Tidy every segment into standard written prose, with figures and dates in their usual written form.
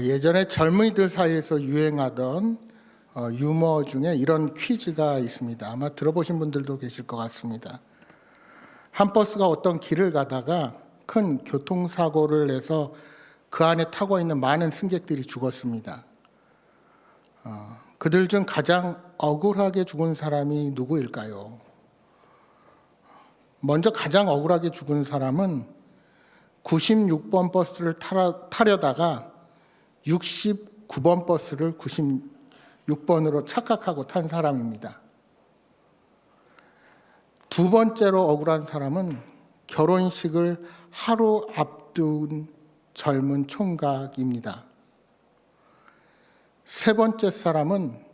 예전에 젊은이들 사이에서 유행하던 유머 중에 이런 퀴즈가 있습니다. 아마 들어보신 분들도 계실 것 같습니다. 한 버스가 어떤 길을 가다가 큰 교통사고를 내서 그 안에 타고 있는 많은 승객들이 죽었습니다. 그들 중 가장 억울하게 죽은 사람이 누구일까요? 먼저 가장 억울하게 죽은 사람은 96번 버스를 타려다가 69번 버스를 96번으로 착각하고 탄 사람입니다. 두 번째로 억울한 사람은 결혼식을 하루 앞둔 젊은 총각입니다. 세 번째 사람은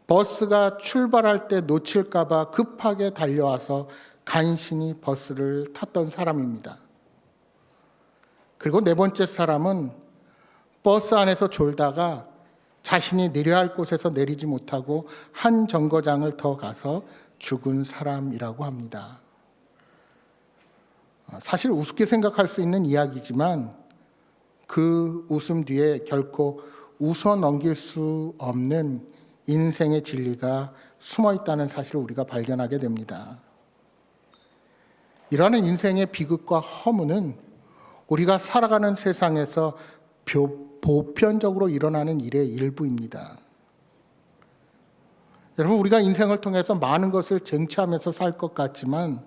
버스가 출발할 때 놓칠까 봐 급하게 달려와서 간신히 버스를 탔던 사람입니다. 그리고 네 번째 사람은 버스 안에서 졸다가 자신이 내려야 할 곳에서 내리지 못하고 한 정거장을 더 가서 죽은 사람이라고 합니다. 사실 우습게 생각할 수 있는 이야기지만 그 웃음 뒤에 결코 웃어 넘길 수 없는 인생의 진리가 숨어 있다는 사실을 우리가 발견하게 됩니다. 이러한 인생의 비극과 허무는 우리가 살아가는 세상에서 보편적으로 일어나는 일의 일부입니다. 여러분, 우리가 인생을 통해서 많은 것을 쟁취하면서 살 것 같지만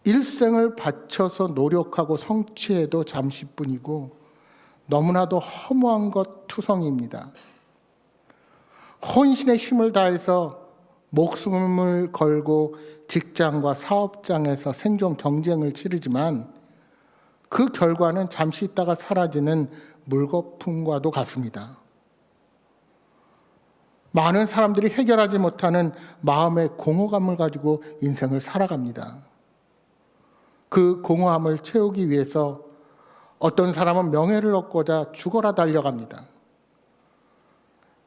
일생을 바쳐서 노력하고 성취해도 잠시뿐이고 너무나도 허무한 것 투성이입니다. 혼신의 힘을 다해서 목숨을 걸고 직장과 사업장에서 생존 경쟁을 치르지만 그 결과는 잠시 있다가 사라지는 물거품과도 같습니다. 많은 사람들이 해결하지 못하는 마음의 공허감을 가지고 인생을 살아갑니다. 그 공허함을 채우기 위해서 어떤 사람은 명예를 얻고자 죽어라 달려갑니다.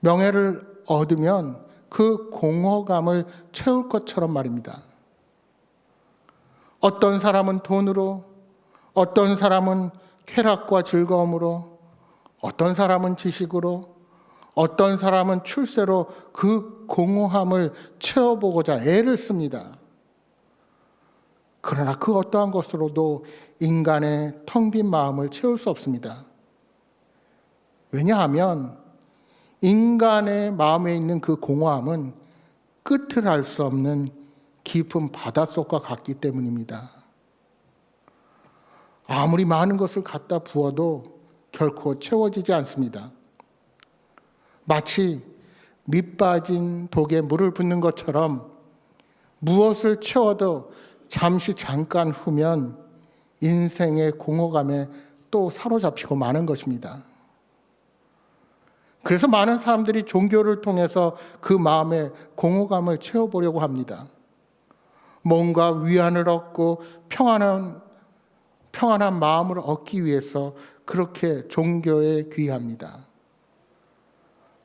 명예를 얻으면 그 공허감을 채울 것처럼 말입니다. 어떤 사람은 돈으로, 어떤 사람은 쾌락과 즐거움으로, 어떤 사람은 지식으로, 어떤 사람은 출세로 그 공허함을 채워보고자 애를 씁니다. 그러나 그 어떠한 것으로도 인간의 텅 빈 마음을 채울 수 없습니다. 왜냐하면 인간의 마음에 있는 그 공허함은 끝을 알 수 없는 깊은 바닷속과 같기 때문입니다. 아무리 많은 것을 갖다 부어도 결코 채워지지 않습니다. 마치 밑 빠진 독에 물을 붓는 것처럼 무엇을 채워도 잠깐 후면 인생의 공허감에 또 사로잡히고 마는 것입니다. 그래서 많은 사람들이 종교를 통해서 그 마음의 공허감을 채워보려고 합니다. 뭔가 위안을 얻고 평안한 마음을 얻기 위해서 그렇게 종교에 귀합니다.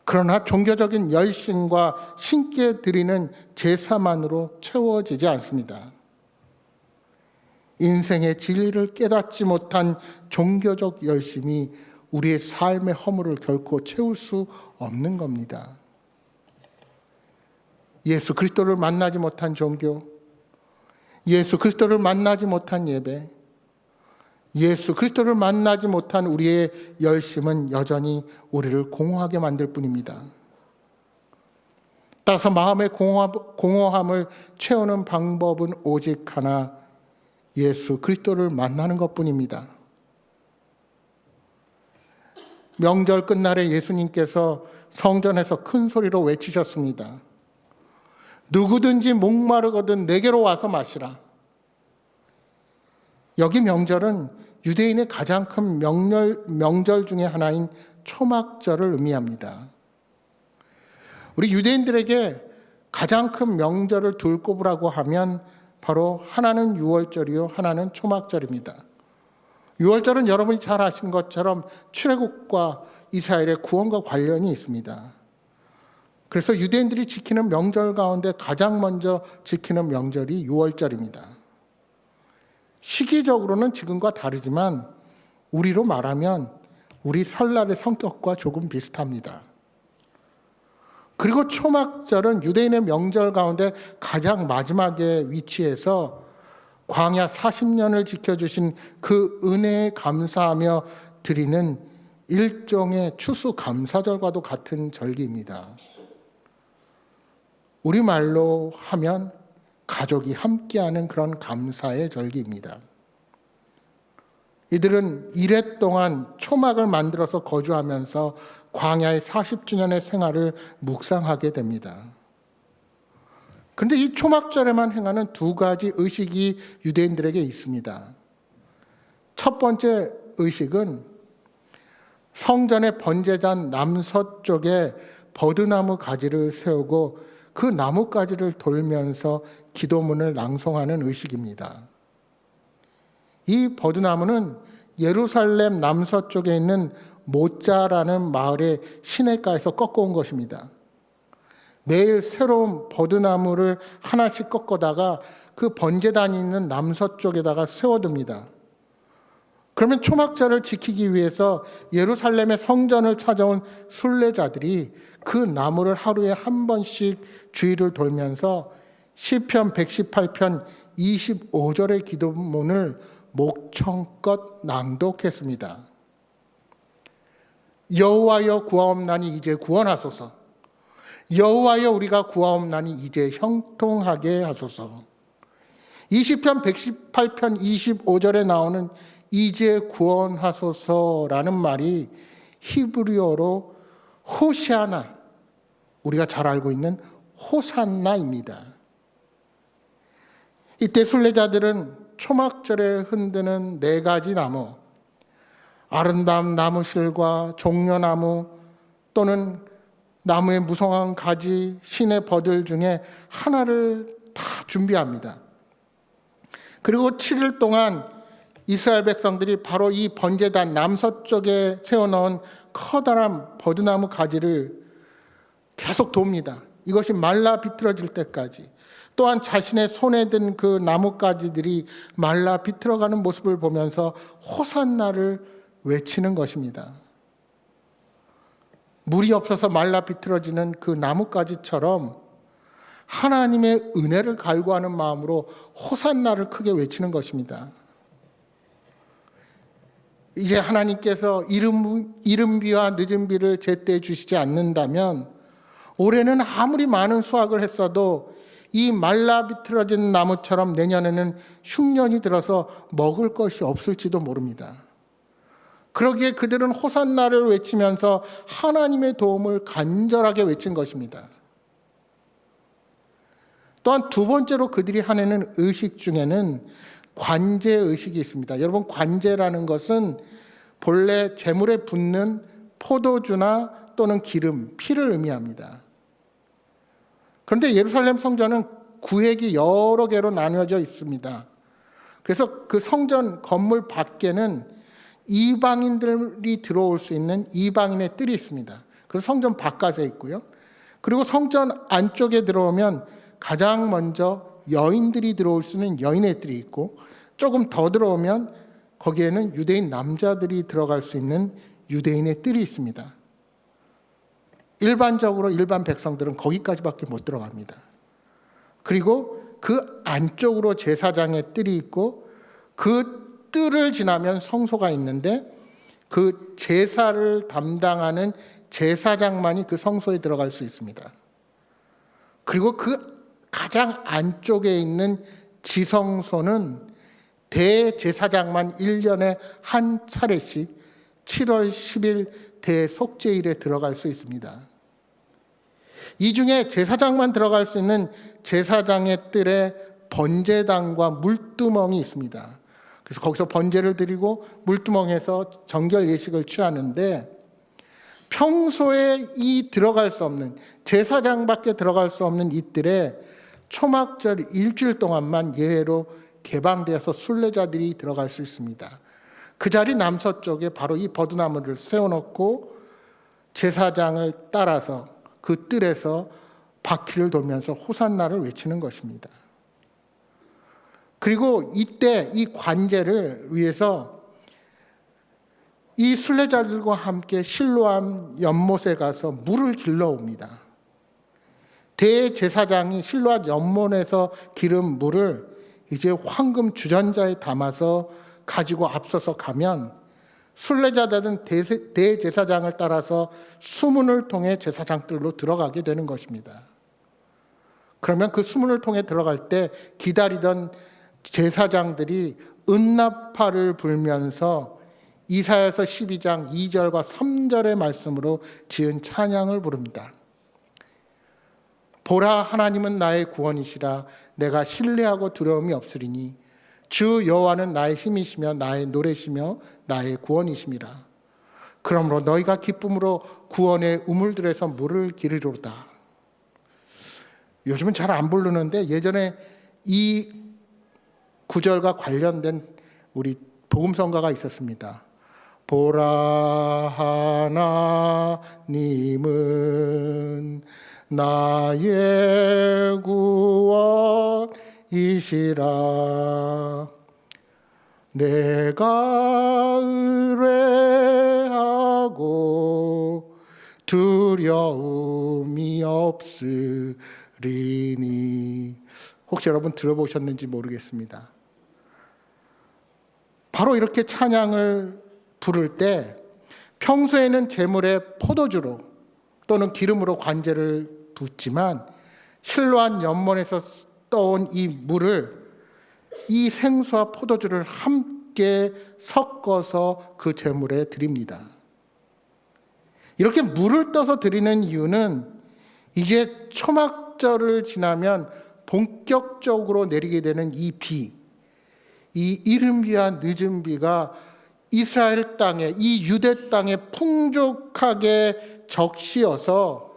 그러나 종교적인 열심과 신께 드리는 제사만으로 채워지지 않습니다. 인생의 진리를 깨닫지 못한 종교적 열심이 우리의 삶의 허물을 결코 채울 수 없는 겁니다. 예수 그리스도를 만나지 못한 종교, 예수 그리스도를 만나지 못한 예배, 예수 그리스도를 만나지 못한 우리의 열심은 여전히 우리를 공허하게 만들 뿐입니다. 따라서 마음의 공허함을 채우는 방법은 오직 하나, 예수 그리스도를 만나는 것뿐입니다. 명절 끝날에 예수님께서 성전에서 큰 소리로 외치셨습니다. 누구든지 목마르거든 내게로 와서 마시라. 여기 명절은 유대인의 가장 큰 명절 중에 하나인 초막절을 의미합니다. 우리 유대인들에게 가장 큰 명절을 둘 꼽으라고 하면 바로 하나는 유월절이요, 하나는 초막절입니다. 유월절은 여러분이 잘 아시는 것처럼 출애굽과 이스라엘의 구원과 관련이 있습니다. 그래서 유대인들이 지키는 명절 가운데 가장 먼저 지키는 명절이 유월절입니다. 시기적으로는 지금과 다르지만 우리로 말하면 우리 설날의 성격과 조금 비슷합니다. 그리고 초막절은 유대인의 명절 가운데 가장 마지막에 위치해서 광야 40년을 지켜주신 그 은혜에 감사하며 드리는 일종의 추수감사절과도 같은 절기입니다. 우리말로 하면 가족이 함께하는 그런 감사의 절기입니다. 이들은 이래 동안 초막을 만들어서 거주하면서 광야의 40주년의 생활을 묵상하게 됩니다. 그런데 이 초막절에만 행하는 두 가지 의식이 유대인들에게 있습니다. 첫 번째 의식은 성전의 번제단 남서쪽에 버드나무 가지를 세우고 그 나뭇가지를 돌면서 기도문을 낭송하는 의식입니다. 이 버드나무는 예루살렘 남서쪽에 있는 모짜라는 마을의 시내가에서 꺾어온 것입니다. 매일 새로운 버드나무를 하나씩 꺾어다가 그 번제단이 있는 남서쪽에다가 세워둡니다. 그러면 초막절을 지키기 위해서 예루살렘의 성전을 찾아온 순례자들이 그 나무를 하루에 한 번씩 주위를 돌면서 시편 118편 25절의 기도문을 목청껏 낭독했습니다. 여호와여 구하옵나니 이제 구원하소서. 여호와여 우리가 구하옵나니 이제 형통하게 하소서. 이 시편 118편 25절에 나오는 이제 구원하소서라는 말이 히브리어로 호시아나, 우리가 잘 알고 있는 호산나입니다. 이때 순례자들은 초막절에 흔드는 네 가지 나무, 아름다운 나무실과 종려나무 또는 나무의 무성한 가지, 신의 버들 중에 하나를 다 준비합니다. 그리고 7일 동안 이스라엘 백성들이 바로 이 번제단 남서쪽에 세워놓은 커다란 버드나무 가지를 계속 돕니다. 이것이 말라 비틀어질 때까지. 또한 자신의 손에 든 그 나뭇가지들이 말라 비틀어가는 모습을 보면서 호산나를 외치는 것입니다. 물이 없어서 말라 비틀어지는 그 나뭇가지처럼 하나님의 은혜를 갈구하는 마음으로 호산나를 크게 외치는 것입니다. 이제 하나님께서 이른 비와 늦은 비를 제때 주시지 않는다면 올해는 아무리 많은 수확을 했어도 이 말라 비틀어진 나무처럼 내년에는 흉년이 들어서 먹을 것이 없을지도 모릅니다. 그러기에 그들은 호산나를 외치면서 하나님의 도움을 간절하게 외친 것입니다. 또한 두 번째로 그들이 하는 의식 중에는 관제 의식이 있습니다. 여러분, 관제라는 것은 본래 제물에 붓는 포도주나 또는 기름, 피를 의미합니다. 그런데 예루살렘 성전은 구획이 여러 개로 나뉘어져 있습니다. 그래서 그 성전 건물 밖에는 이방인들이 들어올 수 있는 이방인의 뜰이 있습니다. 그래서 성전 바깥에 있고요. 그리고 성전 안쪽에 들어오면 가장 먼저 여인들이 들어올 수 있는 여인의 뜰이 있고, 조금 더 들어오면 거기에는 유대인 남자들이 들어갈 수 있는 유대인의 뜰이 있습니다. 일반적으로 일반 백성들은 거기까지밖에 못 들어갑니다. 그리고 그 안쪽으로 제사장의 뜰이 있고, 그 뜰을 지나면 성소가 있는데 그 제사를 담당하는 제사장만이 그 성소에 들어갈 수 있습니다. 그리고 그 가장 안쪽에 있는 지성소는 대제사장만 1년에 한 차례씩 7월 10일 대속죄일에 들어갈 수 있습니다. 이 중에 제사장만 들어갈 수 있는 제사장의 뜰에 번제단과 물두멍이 있습니다. 그래서 거기서 번제를 드리고 물두멍에서 정결 예식을 취하는데, 평소에 이 들어갈 수 없는, 제사장밖에 들어갈 수 없는 이 뜰에 초막절 일주일 동안만 예외로 개방되어서 순례자들이 들어갈 수 있습니다. 그 자리 남서쪽에 바로 이 버드나무를 세워놓고 제사장을 따라서 그 뜰에서 바퀴를 돌면서 호산나를 외치는 것입니다. 그리고 이때 이 관제를 위해서 이 순례자들과 함께 실로암 연못에 가서 물을 길러옵니다. 대제사장이 실로암 연못에서 기른 물을 이제 황금 주전자에 담아서 가지고 앞서서 가면 순례자들은 대제사장을 따라서 수문을 통해 제사장들로 들어가게 되는 것입니다. 그러면 그 수문을 통해 들어갈 때 기다리던 제사장들이 은나팔을 불면서 이사야서 12장 2절과 3절의 말씀으로 지은 찬양을 부릅니다. 보라, 하나님은 나의 구원이시라. 내가 신뢰하고 두려움이 없으리니 주 여호와는 나의 힘이시며 나의 노래시며 나의 구원이심이라. 그러므로 너희가 기쁨으로 구원의 우물들에서 물을 기르리로다. 요즘은 잘 안 부르는데 예전에 이 구절과 관련된 우리 복음성가가 있었습니다. 보라, 하나님은 나의 구원이시라. 내가 의뢰하고 두려움이 없으리니. 혹시 여러분 들어보셨는지 모르겠습니다. 바로 이렇게 찬양을 부를 때 평소에는 제물에 포도주로 또는 기름으로 관제를 붓지만 실로암 연못에서 떠온 이 물을, 이 생수와 포도주를 함께 섞어서 그 제물에 드립니다. 이렇게 물을 떠서 드리는 이유는 이제 초막절을 지나면 본격적으로 내리게 되는 이 비, 이 이른 비와 늦은 비가 이스라엘 땅에, 이 유대 땅에 풍족하게 적시어서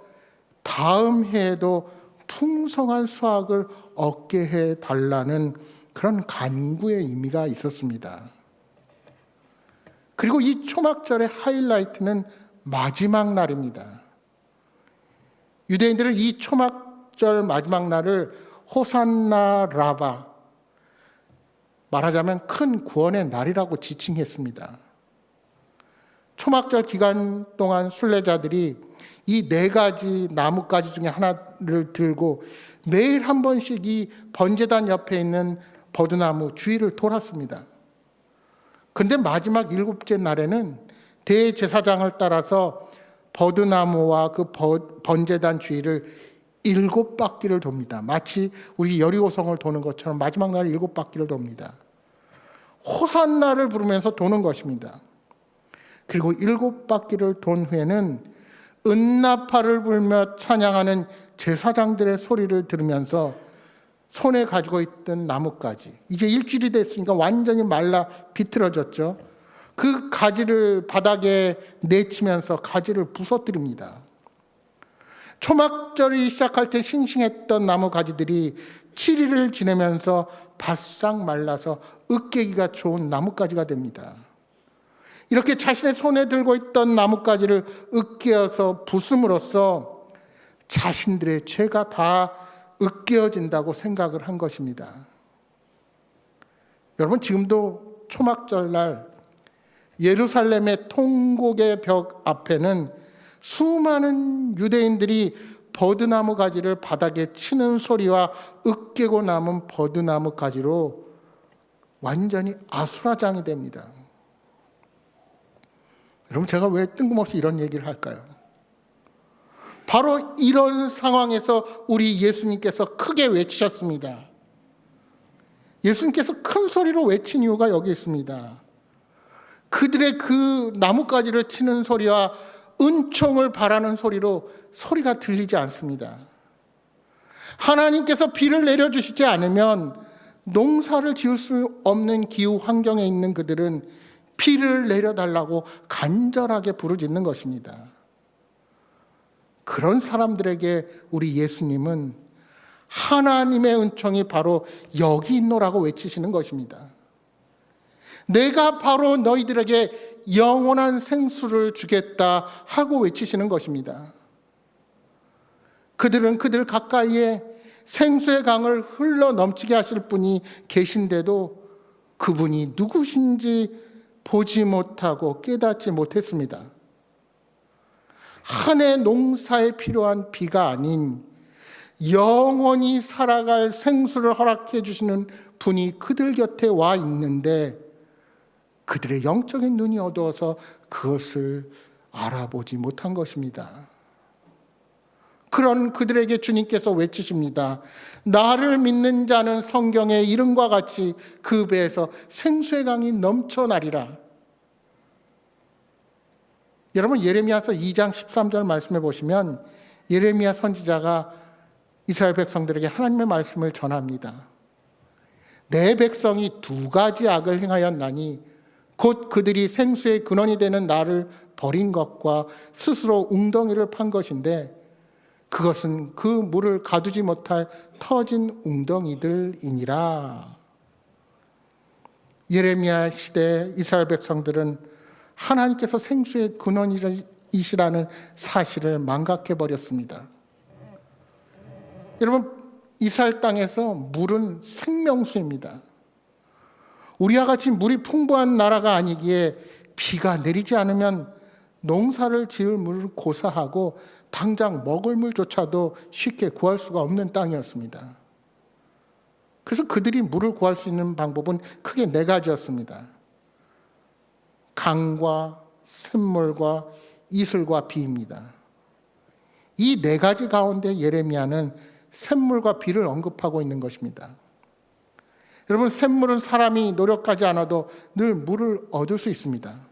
다음 해에도 풍성한 수확을 얻게 해달라는 그런 간구의 의미가 있었습니다. 그리고 이 초막절의 하이라이트는 마지막 날입니다. 유대인들은 이 초막절 마지막 날을 호산나 라바, 말하자면 큰 구원의 날이라고 지칭했습니다. 초막절 기간 동안 순례자들이 이 4가지 나뭇가지 중에 하나를 들고 매일 한 번씩 이 번제단 옆에 있는 버드나무 주위를 돌았습니다. 그런데 마지막 7째 날에는 대제사장을 따라서 버드나무와 그 번제단 주위를 7바퀴를 돕니다. 마치 우리 여리고성을 도는 것처럼 마지막 날 7바퀴를 돕니다. 호산나를 부르면서 도는 것입니다. 그리고 7바퀴를 돈 후에는 은나팔을 불며 찬양하는 제사장들의 소리를 들으면서 손에 가지고 있던 나뭇가지, 이제 일주일이 됐으니까 완전히 말라 비틀어졌죠. 그 가지를 바닥에 내치면서 가지를 부서뜨립니다. 초막절이 시작할 때 싱싱했던 나무 가지들이 7일을 지내면서 바싹 말라서 으깨기가 좋은 나뭇가지가 됩니다. 이렇게 자신의 손에 들고 있던 나뭇가지를 으깨어서 부숨으로써 자신들의 죄가 다 으깨어진다고 생각을 한 것입니다. 여러분, 지금도 초막절날 예루살렘의 통곡의 벽 앞에는 수많은 유대인들이 버드나무 가지를 바닥에 치는 소리와 으깨고 남은 버드나무 가지로 완전히 아수라장이 됩니다. 여러분, 제가 왜 뜬금없이 이런 얘기를 할까요? 바로 이런 상황에서 우리 예수님께서 크게 외치셨습니다. 예수님께서 큰 소리로 외친 이유가 여기 있습니다. 그들의 그 나뭇가지를 치는 소리와 은총을 바라는 소리로 소리가 들리지 않습니다. 하나님께서 비를 내려주시지 않으면 농사를 지을 수 없는 기후 환경에 있는 그들은 비를 내려달라고 간절하게 부르짖는 것입니다. 그런 사람들에게 우리 예수님은 하나님의 은총이 바로 여기 있노라고 외치시는 것입니다. 내가 바로 너희들에게 영원한 생수를 주겠다 하고 외치시는 것입니다. 그들은 그들 가까이에 생수의 강을 흘러 넘치게 하실 분이 계신데도 그분이 누구신지 보지 못하고 깨닫지 못했습니다. 한 해 농사에 필요한 비가 아닌 영원히 살아갈 생수를 허락해 주시는 분이 그들 곁에 와 있는데 그들의 영적인 눈이 어두워서 그것을 알아보지 못한 것입니다. 그런 그들에게 주님께서 외치십니다. 나를 믿는 자는 성경의 이름과 같이 그 배에서 생수의 강이 넘쳐나리라. 여러분, 예레미야서 2장 13절 말씀해 보시면 예레미야 선지자가 이스라엘 백성들에게 하나님의 말씀을 전합니다. 내 백성이 두 가지 악을 행하였나니 곧 그들이 생수의 근원이 되는 나를 버린 것과 스스로 웅덩이를 판 것인데 그것은 그 물을 가두지 못할 터진 웅덩이들이니라. 예레미야 시대 이스라엘 백성들은 하나님께서 생수의 근원이시라는 사실을 망각해 버렸습니다. 여러분, 이스라엘 땅에서 물은 생명수입니다. 우리와 같이 물이 풍부한 나라가 아니기에 비가 내리지 않으면 농사를 지을 물을 고사하고 당장 먹을 물조차도 쉽게 구할 수가 없는 땅이었습니다. 그래서 그들이 물을 구할 수 있는 방법은 크게 네 가지였습니다. 강과 샘물과 이슬과 비입니다. 이 네 가지 가운데 예레미야는 샘물과 비를 언급하고 있는 것입니다. 여러분, 샘물은 사람이 노력하지 않아도 늘 물을 얻을 수 있습니다.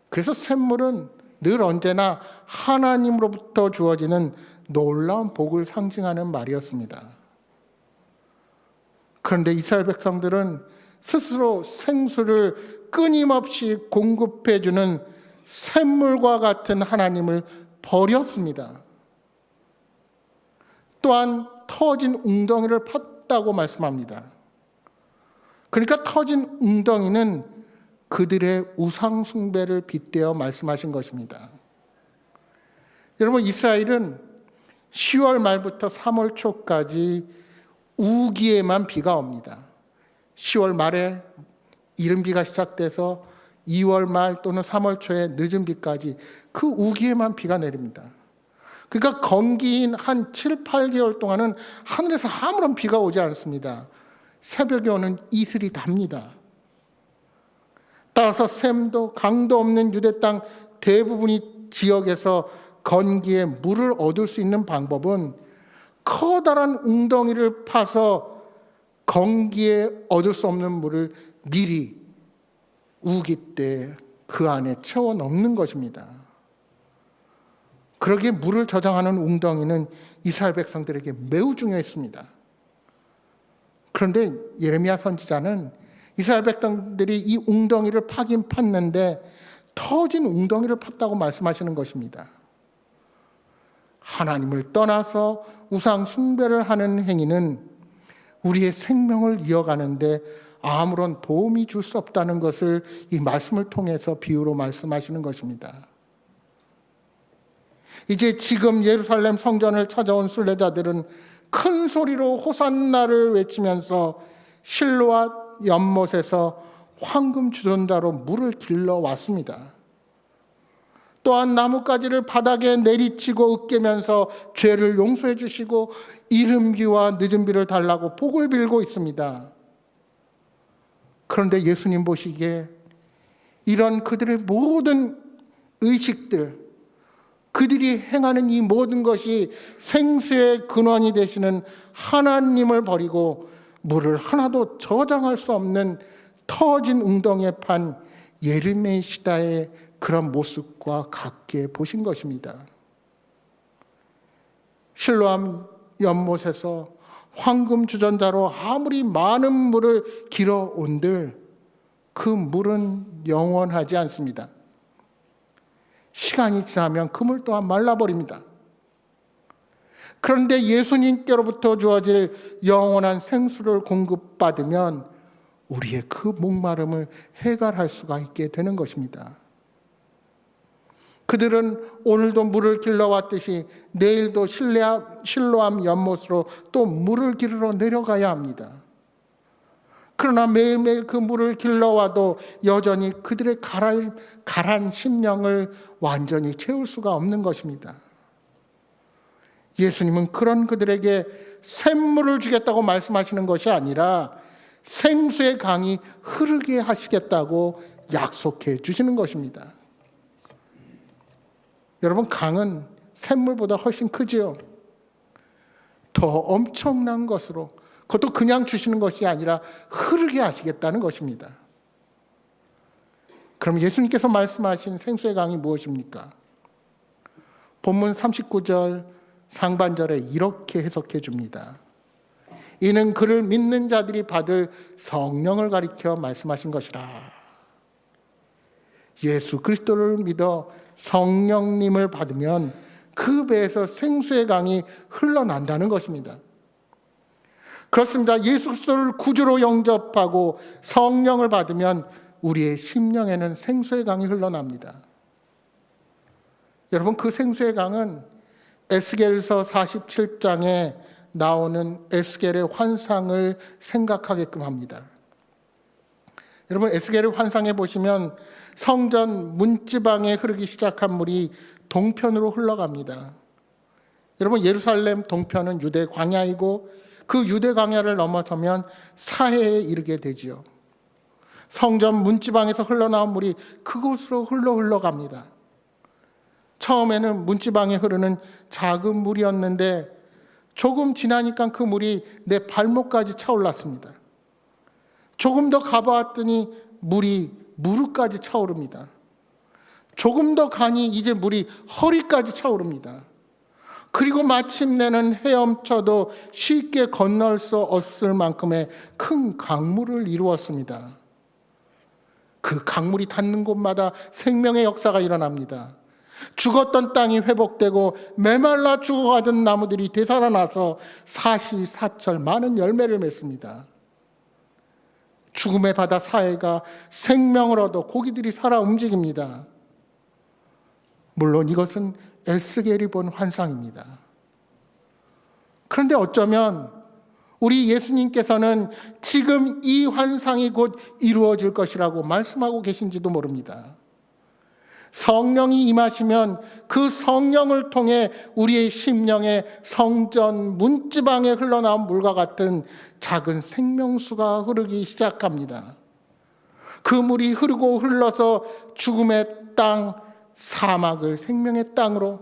그래서 샘물은 늘 언제나 하나님으로부터 주어지는 놀라운 복을 상징하는 말이었습니다. 그런데 이스라엘 백성들은 스스로 생수를 끊임없이 공급해주는 샘물과 같은 하나님을 버렸습니다. 또한 터진 웅덩이를 팠다고 말씀합니다. 그러니까 터진 웅덩이는 그들의 우상 숭배를 빗대어 말씀하신 것입니다. 여러분, 이스라엘은 10월 말부터 3월 초까지 우기에만 비가 옵니다. 10월 말에 이른 비가 시작돼서 2월 말 또는 3월 초에 늦은 비까지 그 우기에만 비가 내립니다. 그러니까 건기인 한 7, 8개월 동안은 하늘에서 아무런 비가 오지 않습니다. 새벽에 오는 이슬이 답니다. 따라서 샘도 강도 없는 유대 땅 대부분의 지역에서 건기에 물을 얻을 수 있는 방법은 커다란 웅덩이를 파서 건기에 얻을 수 없는 물을 미리 우기 때 그 안에 채워 넣는 것입니다. 그러기에 물을 저장하는 웅덩이는 이스라엘 백성들에게 매우 중요했습니다. 그런데 예레미야 선지자는 이스라엘 백성들이 이 웅덩이를 파긴 팠는데 터진 웅덩이를 팠다고 말씀하시는 것입니다. 하나님을 떠나서 우상 숭배를 하는 행위는 우리의 생명을 이어가는데 아무런 도움이 줄 수 없다는 것을 이 말씀을 통해서 비유로 말씀하시는 것입니다. 이제 지금 예루살렘 성전을 찾아온 순례자들은 큰 소리로 호산나를 외치면서 실로와 연못에서 황금 주전자로 물을 길러 왔습니다. 또한 나뭇가지를 바닥에 내리치고 으깨면서 죄를 용서해 주시고 이른 비와 늦은 비를 달라고 복을 빌고 있습니다. 그런데 예수님 보시기에 이런 그들의 모든 의식들, 그들이 행하는 이 모든 것이 생수의 근원이 되시는 하나님을 버리고 물을 하나도 저장할 수 없는 터진 웅덩이에 판 예레미야 시대의 그런 모습과 같게 보신 것입니다. 실로암 연못에서 황금 주전자로 아무리 많은 물을 길어온들 그 물은 영원하지 않습니다. 시간이 지나면 그 물 또한 말라버립니다. 그런데 예수님께로부터 주어질 영원한 생수를 공급받으면 우리의 그 목마름을 해결할 수가 있게 되는 것입니다. 그들은 오늘도 물을 길러왔듯이 내일도 실로암 연못으로 또 물을 길러 내려가야 합니다. 그러나 매일매일 그 물을 길러와도 여전히 그들의 가란 심령을 완전히 채울 수가 없는 것입니다. 예수님은 그런 그들에게 샘물을 주겠다고 말씀하시는 것이 아니라 생수의 강이 흐르게 하시겠다고 약속해 주시는 것입니다. 여러분, 강은 샘물보다 훨씬 크지요. 더 엄청난 것으로, 그것도 그냥 주시는 것이 아니라 흐르게 하시겠다는 것입니다. 그럼 예수님께서 말씀하신 생수의 강이 무엇입니까? 본문 39절 상반절에 이렇게 해석해 줍니다. 이는 그를 믿는 자들이 받을 성령을 가리켜 말씀하신 것이라. 예수 그리스도를 믿어 성령님을 받으면 그 배에서 생수의 강이 흘러난다는 것입니다. 그렇습니다. 예수 그리스도를 구주로 영접하고 성령을 받으면 우리의 심령에는 생수의 강이 흘러납니다. 여러분, 그 생수의 강은 에스겔서 47장에 나오는 에스겔의 환상을 생각하게끔 합니다. 여러분, 에스겔의 환상에 보시면 성전 문지방에 흐르기 시작한 물이 동편으로 흘러갑니다. 여러분, 예루살렘 동편은 유대 광야이고 그 유대 광야를 넘어서면 사해에 이르게 되지요. 성전 문지방에서 흘러나온 물이 그곳으로 흘러갑니다. 처음에는 문지방에 흐르는 작은 물이었는데 조금 지나니까 그 물이 내 발목까지 차올랐습니다. 조금 더 가보았더니 물이 무릎까지 차오릅니다. 조금 더 가니 이제 물이 허리까지 차오릅니다. 그리고 마침내는 헤엄쳐도 쉽게 건널 수 없을 만큼의 큰 강물을 이루었습니다. 그 강물이 닿는 곳마다 생명의 역사가 일어납니다. 죽었던 땅이 회복되고 메말라 죽어가던 나무들이 되살아나서 사시사철 많은 열매를 맺습니다. 죽음의 바다 사해가 생명을 얻어 고기들이 살아 움직입니다. 물론 이것은 에스겔이 본 환상입니다. 그런데 어쩌면 우리 예수님께서는 지금 이 환상이 곧 이루어질 것이라고 말씀하고 계신지도 모릅니다. 성령이 임하시면 그 성령을 통해 우리의 심령에 성전 문지방에 흘러나온 물과 같은 작은 생명수가 흐르기 시작합니다. 그 물이 흐르고 흘러서 죽음의 땅, 사막을 생명의 땅으로,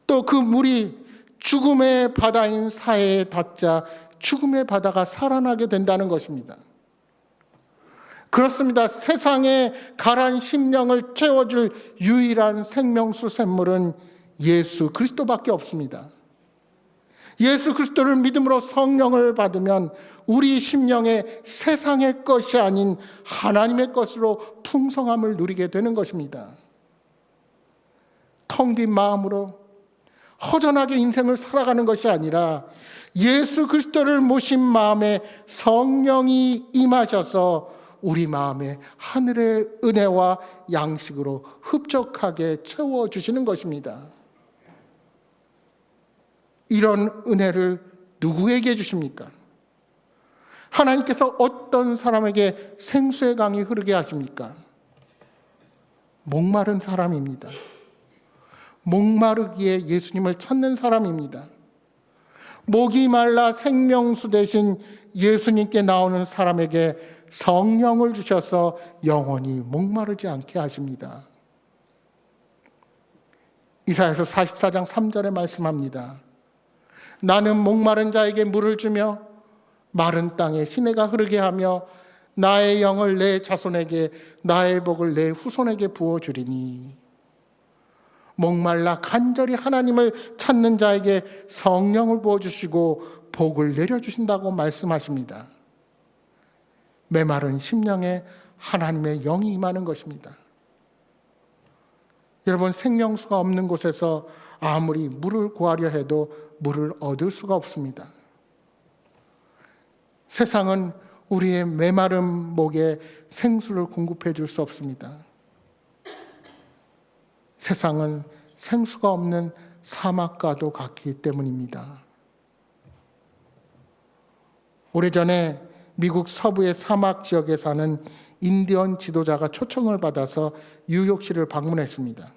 또 그 물이 죽음의 바다인 사해에 닿자 죽음의 바다가 살아나게 된다는 것입니다. 그렇습니다. 세상에 가란 심령을 채워줄 유일한 생명수 샘물은 예수 그리스도밖에 없습니다. 예수 그리스도를 믿음으로 성령을 받으면 우리 심령에 세상의 것이 아닌 하나님의 것으로 풍성함을 누리게 되는 것입니다. 텅 빈 마음으로 허전하게 인생을 살아가는 것이 아니라 예수 그리스도를 모신 마음에 성령이 임하셔서 우리 마음에 하늘의 은혜와 양식으로 흡족하게 채워주시는 것입니다. 이런 은혜를 누구에게 주십니까? 하나님께서 어떤 사람에게 생수의 강이 흐르게 하십니까? 목마른 사람입니다. 목마르기에 예수님을 찾는 사람입니다. 목이 말라 생명수 대신 예수님께 나오는 사람에게 성령을 주셔서 영원히 목마르지 않게 하십니다. 이사야서 44장 3절에 말씀합니다. 나는 목마른 자에게 물을 주며 마른 땅에 시내가 흐르게 하며 나의 영을 내 자손에게 나의 복을 내 후손에게 부어주리니. 목말라 간절히 하나님을 찾는 자에게 성령을 부어주시고 복을 내려주신다고 말씀하십니다. 메마른 심령에 하나님의 영이 임하는 것입니다. 여러분, 생명수가 없는 곳에서 아무리 물을 구하려 해도 물을 얻을 수가 없습니다. 세상은 우리의 메마른 목에 생수를 공급해 줄 수 없습니다. 세상은 생수가 없는 사막과도 같기 때문입니다. 오래전에 미국 서부의 사막 지역에 사는 인디언 지도자가 초청을 받아서 뉴욕시를 방문했습니다.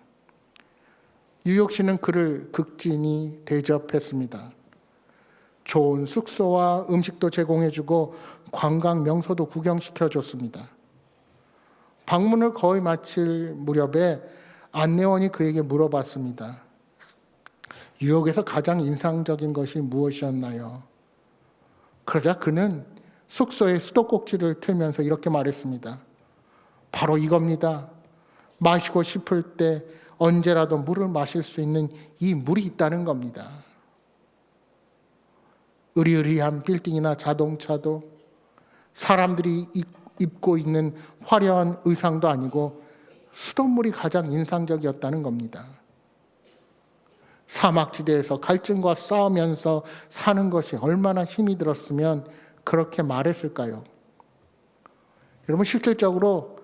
뉴욕시는 그를 극진히 대접했습니다. 좋은 숙소와 음식도 제공해주고 관광 명소도 구경시켜줬습니다. 방문을 거의 마칠 무렵에 안내원이 그에게 물어봤습니다. 뉴욕에서 가장 인상적인 것이 무엇이었나요? 그러자 그는 숙소의 수도꼭지를 틀면서 이렇게 말했습니다. 바로 이겁니다. 마시고 싶을 때 언제라도 물을 마실 수 있는 이 물이 있다는 겁니다. 으리으리한 빌딩이나 자동차도 사람들이 입고 있는 화려한 의상도 아니고 수돗물이 가장 인상적이었다는 겁니다. 사막지대에서 갈증과 싸우면서 사는 것이 얼마나 힘이 들었으면 그렇게 말했을까요? 여러분, 실질적으로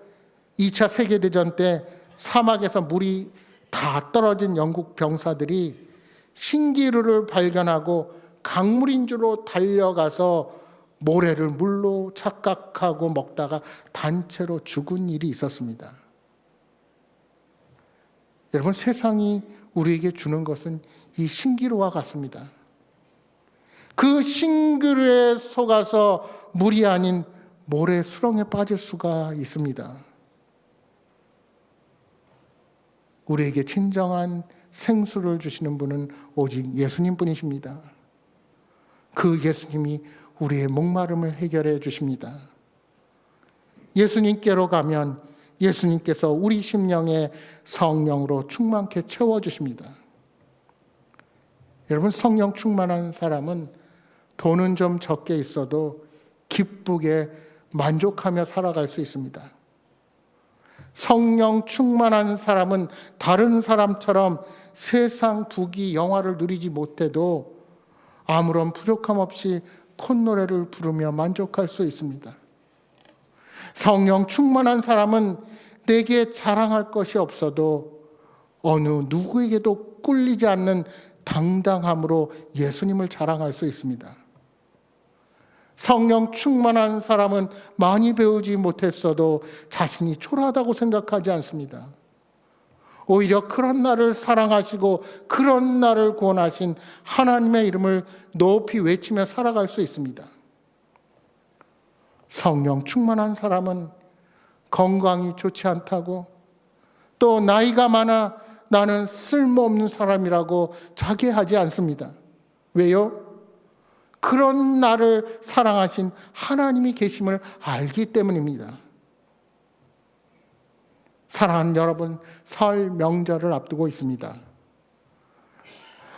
2차 세계대전 때 사막에서 물이 다 떨어진 영국 병사들이 신기루를 발견하고 강물인 줄로 달려가서 모래를 물로 착각하고 먹다가 단체로 죽은 일이 있었습니다. 여러분, 세상이 우리에게 주는 것은 이 신기루와 같습니다. 그 신기루에 속아서 물이 아닌 모래 수렁에 빠질 수가 있습니다. 우리에게 진정한 생수를 주시는 분은 오직 예수님뿐이십니다. 그 예수님이 우리의 목마름을 해결해 주십니다. 예수님께로 가면 예수님께서 우리 심령에 성령으로 충만케 채워주십니다. 여러분, 성령 충만한 사람은 돈은 좀 적게 있어도 기쁘게 만족하며 살아갈 수 있습니다. 성령 충만한 사람은 다른 사람처럼 세상 부귀 영화를 누리지 못해도 아무런 부족함 없이 콧노래를 부르며 만족할 수 있습니다. 성령 충만한 사람은 내게 자랑할 것이 없어도 어느 누구에게도 꿀리지 않는 당당함으로 예수님을 자랑할 수 있습니다. 성령 충만한 사람은 많이 배우지 못했어도 자신이 초라하다고 생각하지 않습니다. 오히려 그런 나를 사랑하시고 그런 나를 구원하신 하나님의 이름을 높이 외치며 살아갈 수 있습니다. 성령 충만한 사람은 건강이 좋지 않다고 또 나이가 많아 나는 쓸모없는 사람이라고 자괴하지 않습니다. 왜요? 그런 나를 사랑하신 하나님이 계심을 알기 때문입니다. 사랑하는 여러분, 설 명절을 앞두고 있습니다.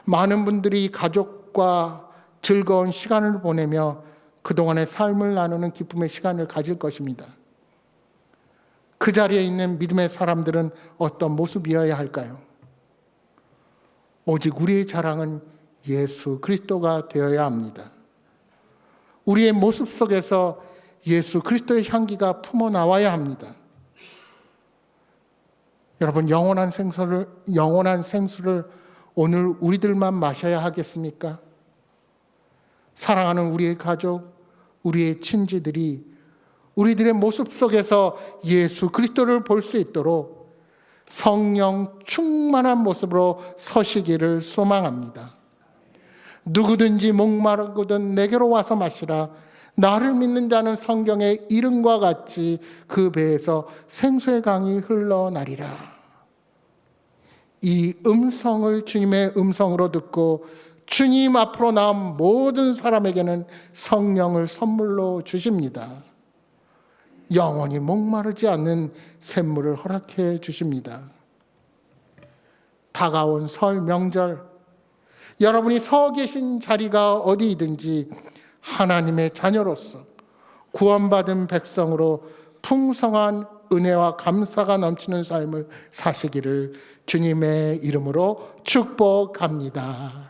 많은 분들이 가족과 즐거운 시간을 보내며 그동안의 삶을 나누는 기쁨의 시간을 가질 것입니다. 그 자리에 있는 믿음의 사람들은 어떤 모습이어야 할까요? 오직 우리의 자랑은 예수 그리스도가 되어야 합니다. 우리의 모습 속에서 예수 그리스도의 향기가 품어나와야 합니다. 여러분, 영원한 생수를 오늘 우리들만 마셔야 하겠습니까? 사랑하는 우리의 가족, 우리의 친지들이 우리들의 모습 속에서 예수 그리스도를 볼 수 있도록 성령 충만한 모습으로 서시기를 소망합니다. 누구든지 목마르거든 내게로 와서 마시라. 나를 믿는 자는 성경의 이름과 같이 그 배에서 생수의 강이 흘러나리라. 이 음성을 주님의 음성으로 듣고 주님 앞으로 나온 모든 사람에게는 성령을 선물로 주십니다. 영원히 목마르지 않는 샘물을 허락해 주십니다. 다가온 설 명절, 여러분이 서 계신 자리가 어디이든지 하나님의 자녀로서 구원받은 백성으로 풍성한 은혜와 감사가 넘치는 삶을 사시기를 주님의 이름으로 축복합니다.